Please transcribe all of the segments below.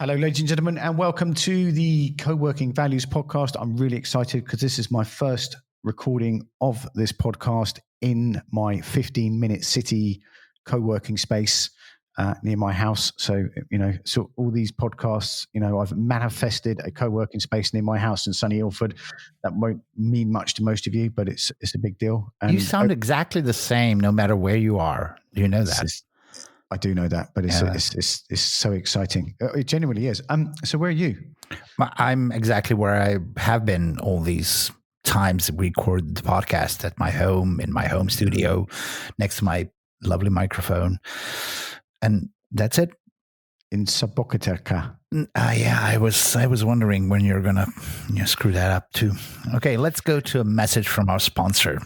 Hello, ladies and gentlemen, and welcome to the Coworking Values Podcast. I'm really excited because this is my first recording of this podcast in my 15-minute city co-working space near my house. So all these podcasts, I've manifested a co-working space near my house in sunny Ilford. That won't mean much to most of you, but it's a big deal. And you sound exactly the same no matter where you are. Do you know that? I do know that, but it's so exciting. It genuinely is. So where are you? I'm exactly where I have been all these times we record the podcast at my home, in my home studio, next to my lovely microphone. And that's it. In Sabokaterka. Yeah, I was wondering when you're going to screw that up too. Okay, let's go to a message from our sponsor.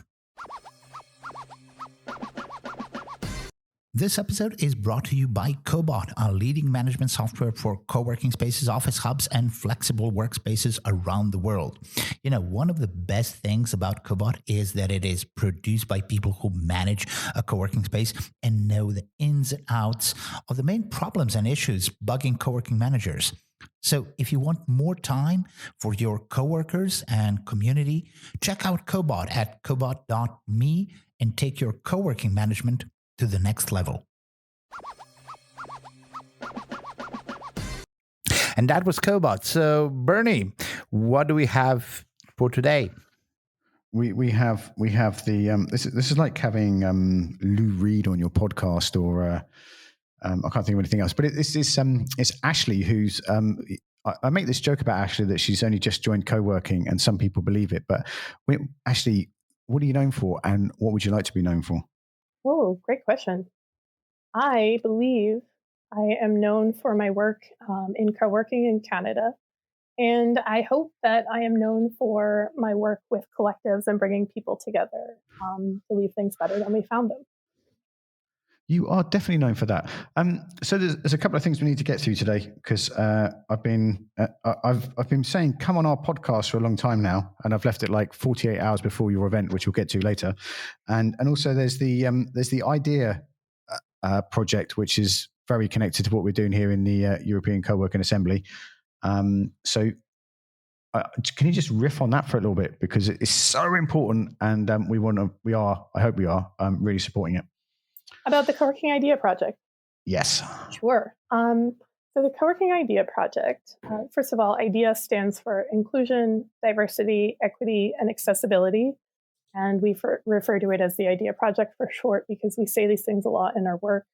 This episode is brought to you by Cobot, a leading management software for co-working spaces, office hubs, and flexible workspaces around the world. One of the best things about Cobot is that it is produced by people who manage a co-working space and know the ins and outs of the main problems and issues bugging co-working managers. So if you want more time for your coworkers and community, check out Cobot at cobot.me and take your co-working management to the next level. And that was Cobot. So Bernie, what do we have for today? We have the this is like having Lou Reed on your podcast, or I can't think of anything else. But it's Ashley who's I make this joke about Ashley that she's only just joined co-working, and some people believe it. But Ashley, what are you known for, and what would you like to be known for? Oh, great question. I believe I am known for my work in coworking in Canada, and I hope that I am known for my work with collectives and bringing people together to leave things better than we found them. You are definitely known for that. So there's a couple of things we need to get through today, because I've been saying come on our podcast for a long time now, and I've left it like 48 hours before your event, which we'll get to later. And also there's the Idea Project, which is very connected to what we're doing here in the European Coworking Assembly. So can you just riff on that for a little bit, because it's so important, and I hope we are really supporting it. About the Coworking Idea Project? Yes. Sure. So the Coworking Idea Project, first of all, IDEA stands for Inclusion, Diversity, Equity, and Accessibility. And we refer to it as the Idea Project for short, because we say these things a lot in our work.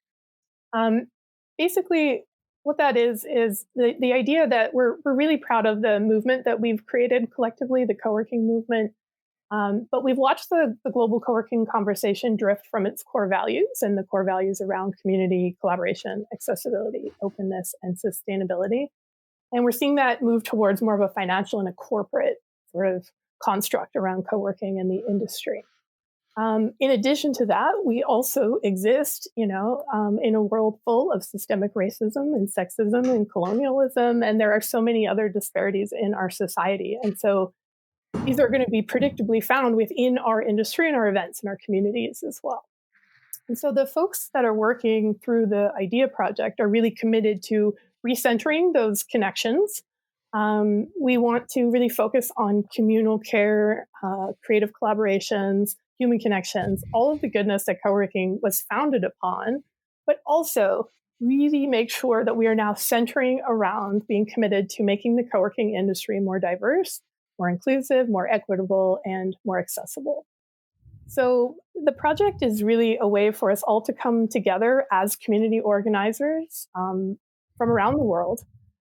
Basically, what that is the idea that we're really proud of the movement that we've created collectively, the co-working movement. But we've watched the global co-working conversation drift from its core values, and the core values around community, collaboration, accessibility, openness, and sustainability. And we're seeing that move towards more of a financial and a corporate sort of construct around co-working in the industry. In addition to that, we also exist, in a world full of systemic racism and sexism and colonialism, and there are so many other disparities in our society. And so these are going to be predictably found within our industry and our events and our communities as well. And so the folks that are working through the IDEA Project are really committed to recentering those connections. We want to really focus on communal care, creative collaborations, human connections, all of the goodness that coworking was founded upon, but also really make sure that we are now centering around being committed to making the coworking industry more diverse, more inclusive, more equitable, and more accessible. So the project is really a way for us all to come together as community organizers from around the world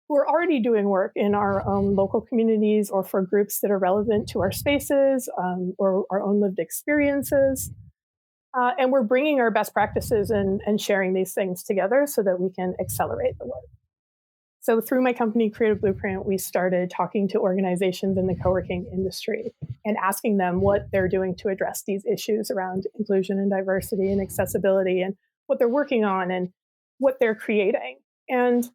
who are already doing work in our own local communities, or for groups that are relevant to our spaces or our own lived experiences. And we're bringing our best practices and sharing these things together so that we can accelerate the work. So through my company, Creative Blueprint, we started talking to organizations in the co-working industry and asking them what they're doing to address these issues around inclusion and diversity and accessibility, and what they're working on and what they're creating. And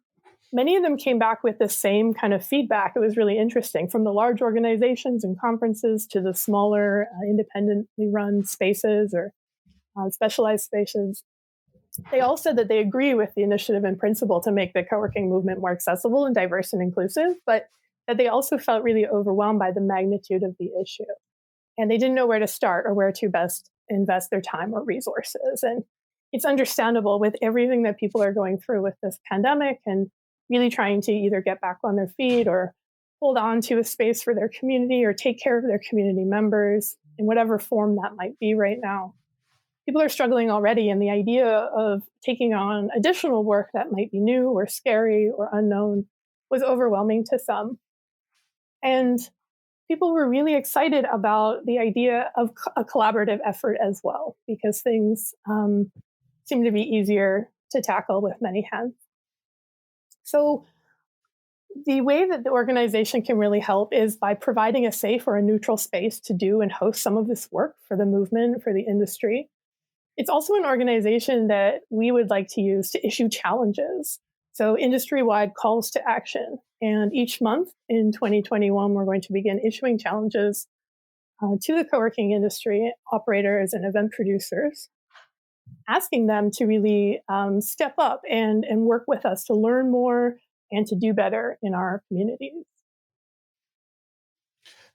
many of them came back with the same kind of feedback. It was really interesting, from the large organizations and conferences to the smaller independently run spaces or specialized spaces. They all said that they agree with the initiative in principle to make the co-working movement more accessible and diverse and inclusive, but that they also felt really overwhelmed by the magnitude of the issue. And they didn't know where to start or where to best invest their time or resources. And it's understandable with everything that people are going through with this pandemic and really trying to either get back on their feet or hold on to a space for their community or take care of their community members in whatever form that might be right now. People are struggling already, and the idea of taking on additional work that might be new or scary or unknown was overwhelming to some. And people were really excited about the idea of a collaborative effort as well, because things seem to be easier to tackle with many hands. So the way that the organization can really help is by providing a safe or a neutral space to do and host some of this work for the movement, for the industry. It's also an organization that we would like to use to issue challenges. So industry-wide calls to action. And each month in 2021, we're going to begin issuing challenges to the co-working industry operators and event producers, asking them to really step up and work with us to learn more and to do better in our communities.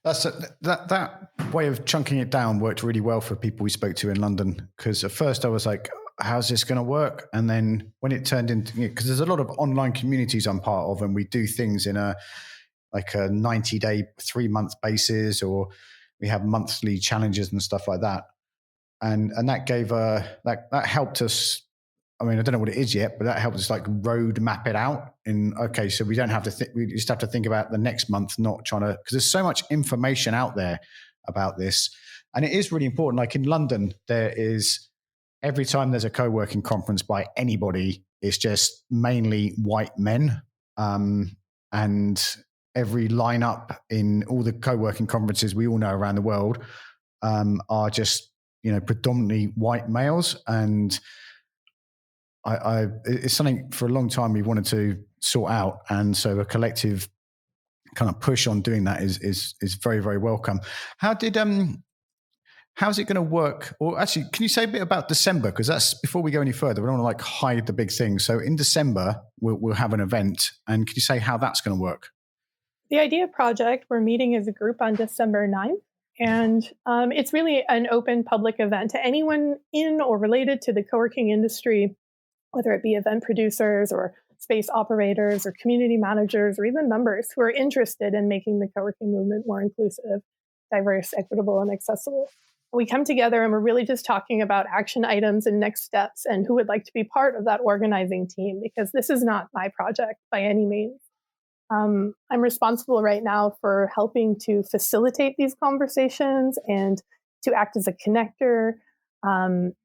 That way of chunking it down worked really well for people we spoke to in London, because at first I was like, how's this going to work? And then when it turned into, because there's a lot of online communities I'm part of, and we do things in a 90-day, 3-month basis, or we have monthly challenges and stuff like that. And that gave that helped us. I mean, I don't know what it is yet, but that helped us road map it out. Okay, so we don't have to we just have to think about the next month, not trying to, because there's so much information out there about this. And it is really important. Like in London, there is, every time there's a co-working conference by anybody, it's just mainly white men. And every lineup in all the co-working conferences we all know around the world are just, predominantly white males. And it's something for a long time we wanted to sort out, and so a collective kind of push on doing that is very, very welcome. How's it going to work? Or actually, can you say a bit about December? Because that's, before we go any further, we don't want to hide the big thing. So in December, we'll have an event, and can you say how that's going to work? The Idea Project, we're meeting as a group on December 9th. And it's really an open public event to anyone in or related to the co-working industry, whether it be event producers or space operators or community managers or even members who are interested in making the co-working movement more inclusive, diverse, equitable, and accessible. We come together and we're really just talking about action items and next steps and who would like to be part of that organizing team, because this is not my project by any means. I'm responsible right now for helping to facilitate these conversations and to act as a connector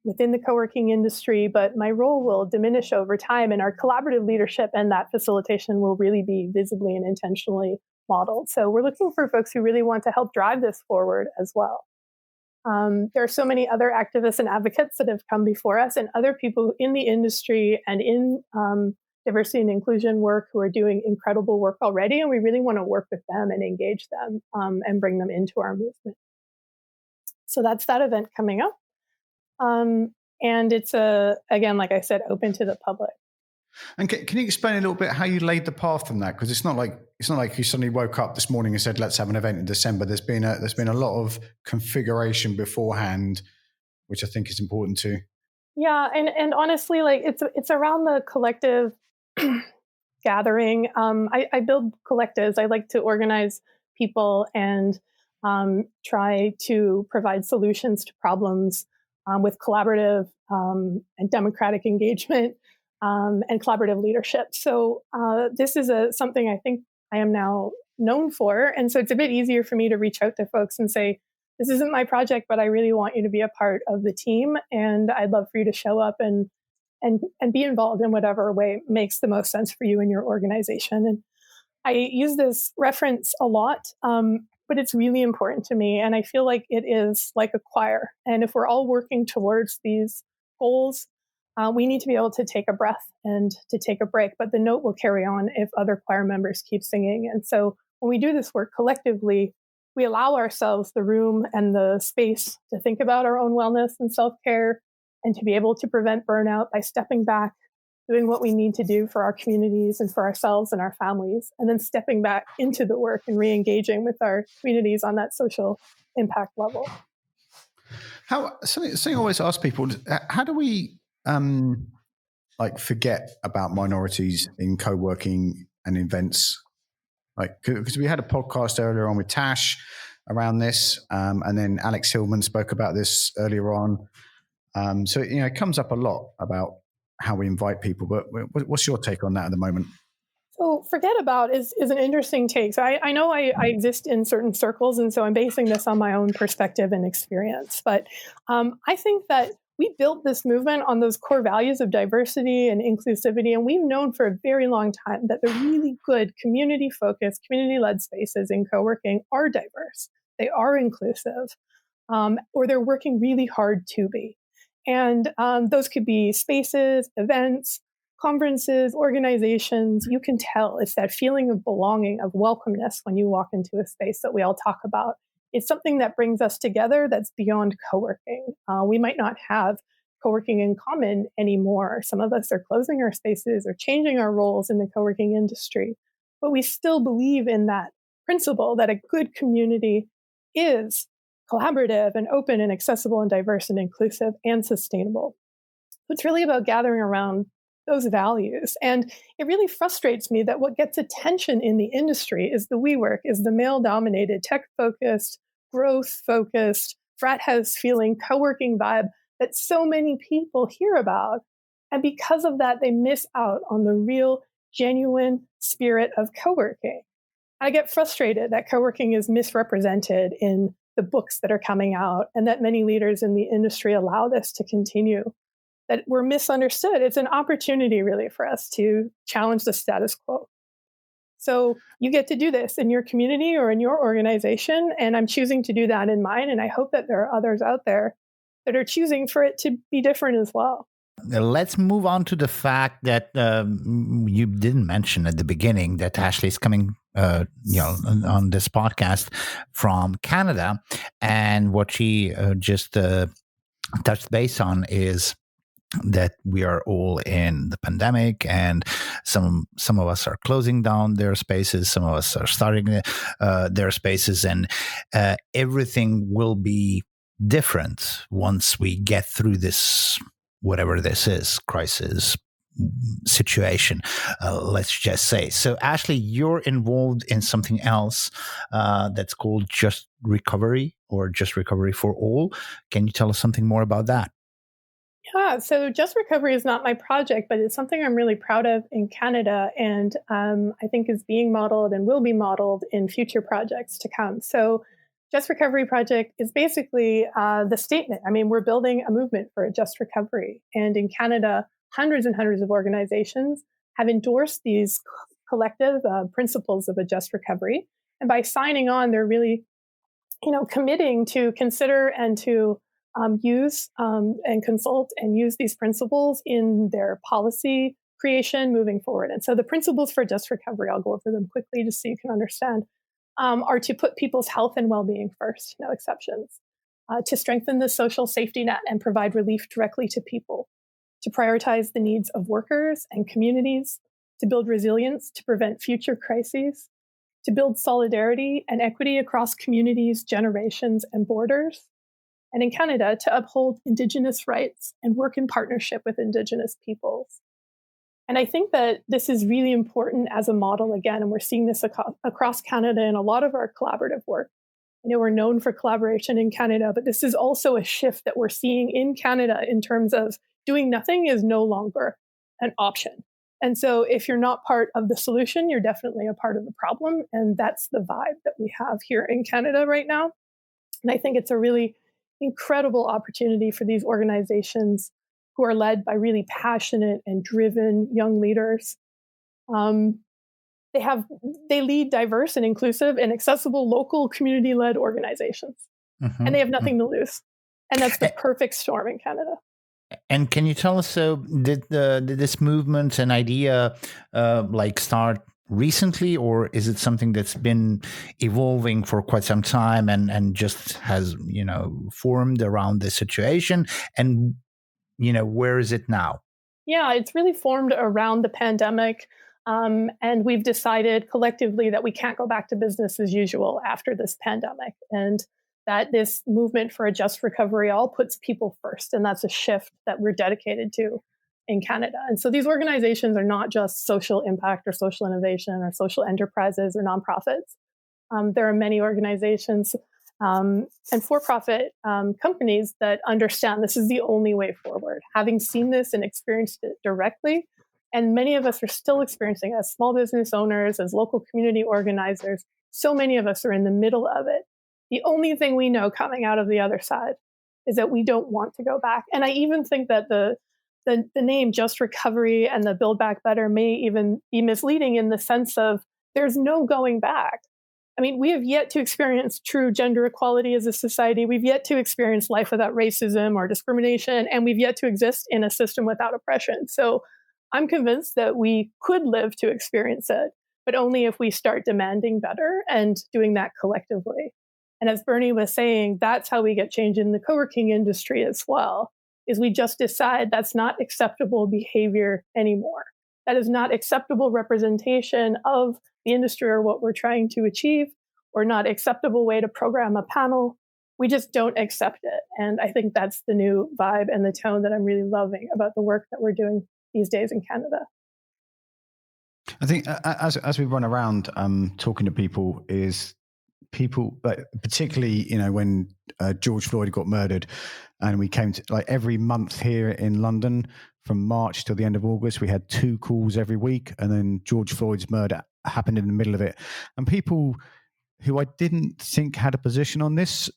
within the co-working industry, but my role will diminish over time, and our collaborative leadership and that facilitation will really be visibly and intentionally modeled. So we're looking for folks who really want to help drive this forward as well. There are so many other activists and advocates that have come before us, and other people in the industry and in diversity and inclusion work who are doing incredible work already, and we really want to work with them and engage them and bring them into our movement. So that's that event coming up. And it's, again, like I said, open to the public. And can you explain a little bit how you laid the path from that? Because it's not like you suddenly woke up this morning and said, let's have an event in December. There's been a lot of configuration beforehand, which I think is important too. Yeah, and honestly, it's around the collective gathering. I build collectives. I like to organize people and try to provide solutions to problems with collaborative and democratic engagement and collaborative leadership. So this is something I think I am now known for. And so it's a bit easier for me to reach out to folks and say, this isn't my project, but I really want you to be a part of the team. And I'd love for you to show up and be involved in whatever way makes the most sense for you and your organization. And I use this reference a lot, but it's really important to me. And I feel like it is like a choir. And if we're all working towards these goals, we need to be able to take a breath and to take a break. But the note will carry on if other choir members keep singing. And so when we do this work collectively, we allow ourselves the room and the space to think about our own wellness and self-care. and to be able to prevent burnout by stepping back, doing what we need to do for our communities and for ourselves and our families, and then stepping back into the work and re-engaging with our communities on that social impact level. Something I always ask people, how do we forget about minorities in co-working and events? Because we had a podcast earlier on with Tash around this, and then Alex Hillman spoke about this earlier on. So it comes up a lot about how we invite people. But what's your take on that at the moment? So forget about is an interesting take. So I know I exist in certain circles, and so I'm basing this on my own perspective and experience. But I think that we built this movement on those core values of diversity and inclusivity, and we've known for a very long time that the really good community-focused, community-led spaces in co-working are diverse. They are inclusive, or they're working really hard to be. And those could be spaces, events, conferences, organizations. You can tell it's that feeling of belonging, of welcomeness when you walk into a space that we all talk about. It's something that brings us together that's beyond co-working. We might not have co-working in common anymore. Some of us are closing our spaces or changing our roles in the co-working industry, but we still believe in that principle that a good community is collaborative and open and accessible and diverse and inclusive and sustainable. It's really about gathering around those values. And it really frustrates me that what gets attention in the industry is the WeWork, is the male-dominated, tech-focused, growth-focused, frat house feeling, co-working vibe that so many people hear about. And because of that, they miss out on the real, genuine spirit of co-working. I get frustrated that co-working is misrepresented in the books that are coming out, and that many leaders in the industry allow this to continue, that we're misunderstood. It's an opportunity really for us to challenge the status quo. So you get to do this in your community or in your organization, and I'm choosing to do that in mine, and I hope that there are others out there that are choosing for it to be different as well. Let's move on to the fact that you didn't mention at the beginning that Ashley is coming on this podcast from Canada, and what she just touched base on is that we are all in the pandemic, and some of us are closing down their spaces, some of us are starting their spaces, and everything will be different once we get through this, whatever this is, crisis situation, let's just say. So Ashley, you're involved in something else that's called Just Recovery, or Just Recovery for All. Can you tell us something more about that? Yeah, so Just Recovery is not my project, but it's something I'm really proud of in Canada, and I think is being modeled and will be modeled in future projects to come. So Just Recovery Project is basically the statement. I mean, we're building a movement for a just recovery. And in Canada, hundreds and hundreds of organizations have endorsed these collective principles of a just recovery. And by signing on, they're really, committing to consider and to use and consult and use these principles in their policy creation moving forward. And so the principles for just recovery, I'll go over them quickly just so you can understand, are to put people's health and well-being first, no exceptions, to strengthen the social safety net and provide relief directly to people, to prioritize the needs of workers and communities, to build resilience to prevent future crises, to build solidarity and equity across communities, generations, and borders, and in Canada, to uphold Indigenous rights and work in partnership with Indigenous peoples. And I think that this is really important as a model again, and we're seeing this across Canada in a lot of our collaborative work. I know we're known for collaboration in Canada, but this is also a shift that we're seeing in Canada in terms of doing nothing is no longer an option. And so if you're not part of the solution, you're definitely a part of the problem. And that's the vibe that we have here in Canada right now. And I think it's a really incredible opportunity for these organizations who are led by really passionate and driven young leaders. They lead diverse and inclusive and accessible local community-led organizations. Mm-hmm. And they have nothing to lose. And that's the perfect storm in Canada. And can you tell us, so did this movement and idea start recently, or is it something that's been evolving for quite some time and just has, formed around this situation? And where is it now? Yeah, it's really formed around the pandemic. And we've decided collectively that we can't go back to business as usual after this pandemic, and that this movement for a just recovery all puts people first. And that's a shift that we're dedicated to in Canada. And so these organizations are not just social impact or social innovation or social enterprises or nonprofits. There are many organizations and for-profit companies that understand this is the only way forward. Having seen this and experienced it directly, and many of us are still experiencing as small business owners, as local community organizers, so many of us are in the middle of it. The only thing we know coming out of the other side is that we don't want to go back. And I even think that the name Just Recovery and the Build Back Better may even be misleading in the sense of there's no going back. I mean, we have yet to experience true gender equality as a society. We've yet to experience life without racism or discrimination, and we've yet to exist in a system without oppression. So I'm convinced that we could live to experience it, but only if we start demanding better and doing that collectively. And as Bernie was saying, that's how we get change in the co-working industry as well, is we just decide that's not acceptable behavior anymore. That is not acceptable representation of the industry or what we're trying to achieve, or not acceptable way to program a panel. We just don't accept it. And I think that's the new vibe and the tone that I'm really loving about the work that we're doing these days in Canada. I think as we run around talking to people, particularly when George Floyd got murdered, and we came to every month here in London from March till the end of August, we had 2 calls every week, and then George Floyd's murder happened in the middle of it, and people who I didn't think had a position on this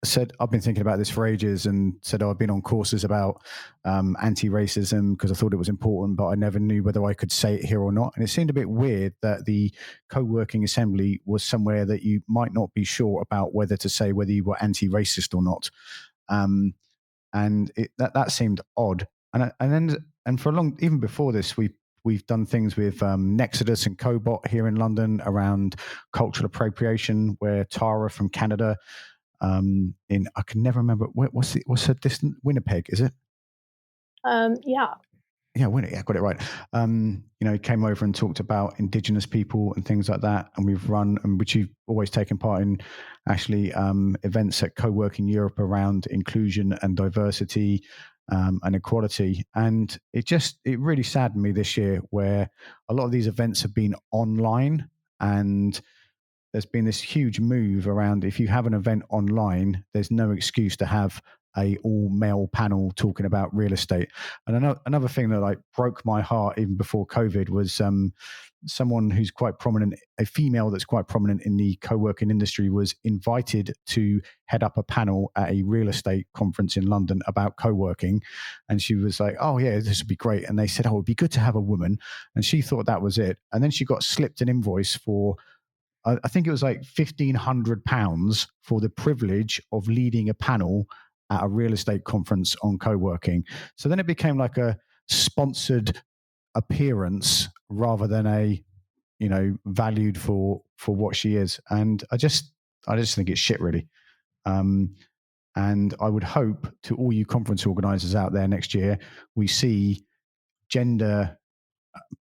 said, I've been thinking about this for ages, and said, I've been on courses about anti-racism because I thought it was important, but I never knew whether I could say it here or not. And it seemed a bit weird that the co-working assembly was somewhere that you might not be sure about whether to say whether you were anti-racist or not. And that seemed odd. And for a long, even before this, we've done things with Nexodus and Cobot here in London around cultural appropriation, where Tara from Canada, I can never remember what's her distance. Winnipeg, is it? Yeah, Winnipeg. Got it right. He came over and talked about Indigenous people and things like that, and we've run, and which you've always taken part in, actually, events at Coworking Europe around inclusion and diversity and equality. And it really saddened me this year, where a lot of these events have been online, and there's been this huge move around, if you have an event online, there's no excuse to have a all-male panel talking about real estate. And another thing that broke my heart even before COVID was someone who's quite prominent, a female that's quite prominent in the co-working industry, was invited to head up a panel at a real estate conference in London about co-working. And she was like, oh yeah, this would be great. And they said, oh, it'd be good to have a woman. And she thought that was it. And then she got slipped an invoice for, I think it was £1,500 for the privilege of leading a panel at a real estate conference on co-working. So then it became like a sponsored appearance rather than a, valued for what she is. And I just think it's shit, really. And I would hope, to all you conference organizers out there next year, we see gender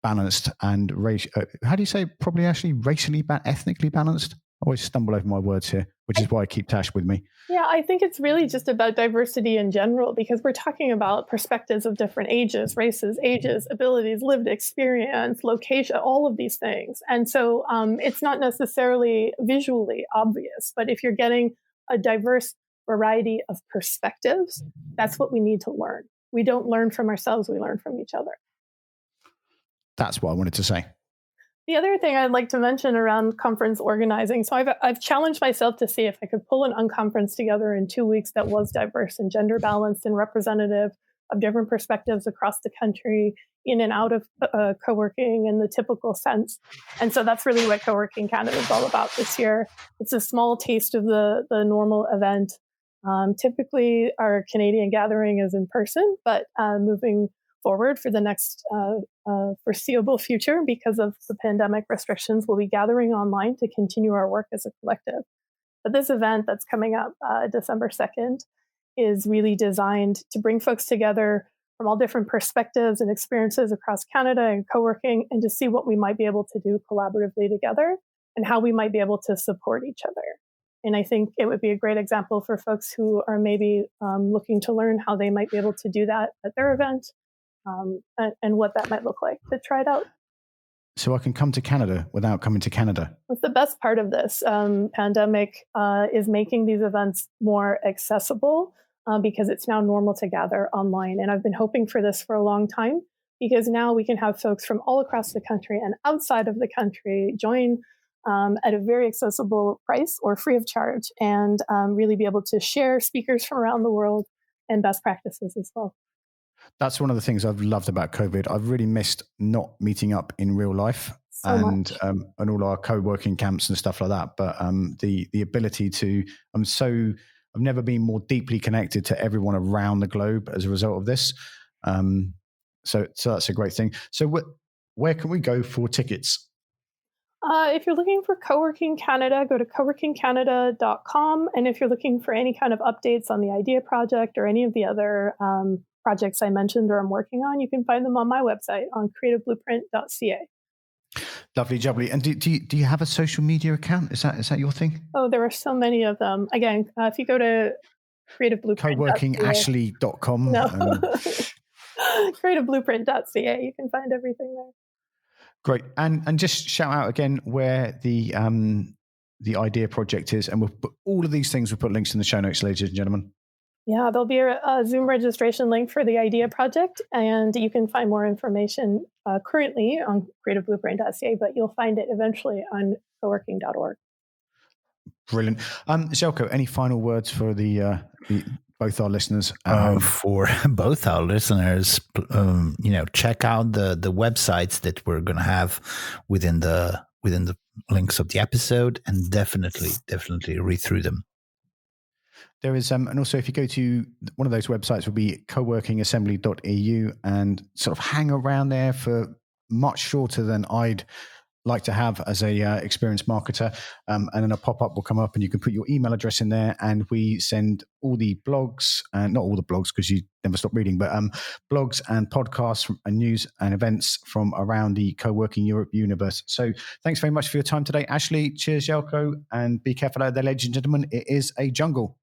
balanced and how do you say probably actually ethnically balanced? I always stumble over my words here, which is why I keep Tash with me. Yeah, I think it's really just about diversity in general, because we're talking about perspectives of different ages, races, abilities, lived experience, location, all of these things. And so it's not necessarily visually obvious, but if you're getting a diverse variety of perspectives, that's what we need to learn. We don't learn from ourselves, we learn from each other. That's what I wanted to say. The other thing I'd like to mention around conference organizing, so I've challenged myself to see if I could pull an unconference together in 2 weeks that was diverse and gender balanced and representative of different perspectives across the country, in and out of co-working in the typical sense. And so that's really what Coworking Canada is all about this year. It's a small taste of the normal event. Typically, our Canadian gathering is in person, but moving forward for the next foreseeable future, because of the pandemic restrictions, we'll be gathering online to continue our work as a collective. But this event that's coming up December 2nd is really designed to bring folks together from all different perspectives and experiences across Canada and co-working, and to see what we might be able to do collaboratively together and how we might be able to support each other. And I think it would be a great example for folks who are maybe looking to learn how they might be able to do that at their event, and what that might look like to try it out. So I can come to Canada without coming to Canada. That's the best part of this pandemic is making these events more accessible because it's now normal to gather online. And I've been hoping for this for a long time, because now we can have folks from all across the country and outside of the country join at a very accessible price or free of charge, and really be able to share speakers from around the world and best practices as well. That's one of the things I've loved about COVID. I've really missed not meeting up in real life and all our co-working camps and stuff like that. But the ability to, I've never been more deeply connected to everyone around the globe as a result of this. So that's a great thing. So where can we go for tickets? If you're looking for Coworking Canada, go to coworkingcanada.com. And if you're looking for any kind of updates on the Idea Project or any of the other projects I mentioned or I'm working on, you can find them on my website on creativeblueprint.ca. Lovely, jubbly. And do you have a social media account? Is that your thing? Oh, there are so many of them. Again, if you go to coworkingashley.com. No. creativeblueprint.ca, you can find everything there. Great. And just shout out again where the Idea Project is, and we'll put all of these things, we'll put links in the show notes, ladies and gentlemen. Yeah, there'll be a Zoom registration link for the Idea Project, and you can find more information currently on creativeblueprint.ca, but you'll find it eventually on coworking.org. Brilliant. Željko, any final words for the both our listeners? For both our listeners, check out the websites that we're going to have within the links of the episode, and definitely read through them. There is, and also if you go to one of those websites, will be coworkingassembly.eu, and sort of hang around there for much shorter than I'd like to have as a experienced marketer, and then a pop-up will come up and you can put your email address in there, and we send all the blogs, and not all the blogs because you never stop reading, but blogs and podcasts and news and events from around the Co-working Europe universe. So thanks very much for your time today, Ashley. Cheers, Željko, and be careful out there, ladies and gentlemen. It is a jungle.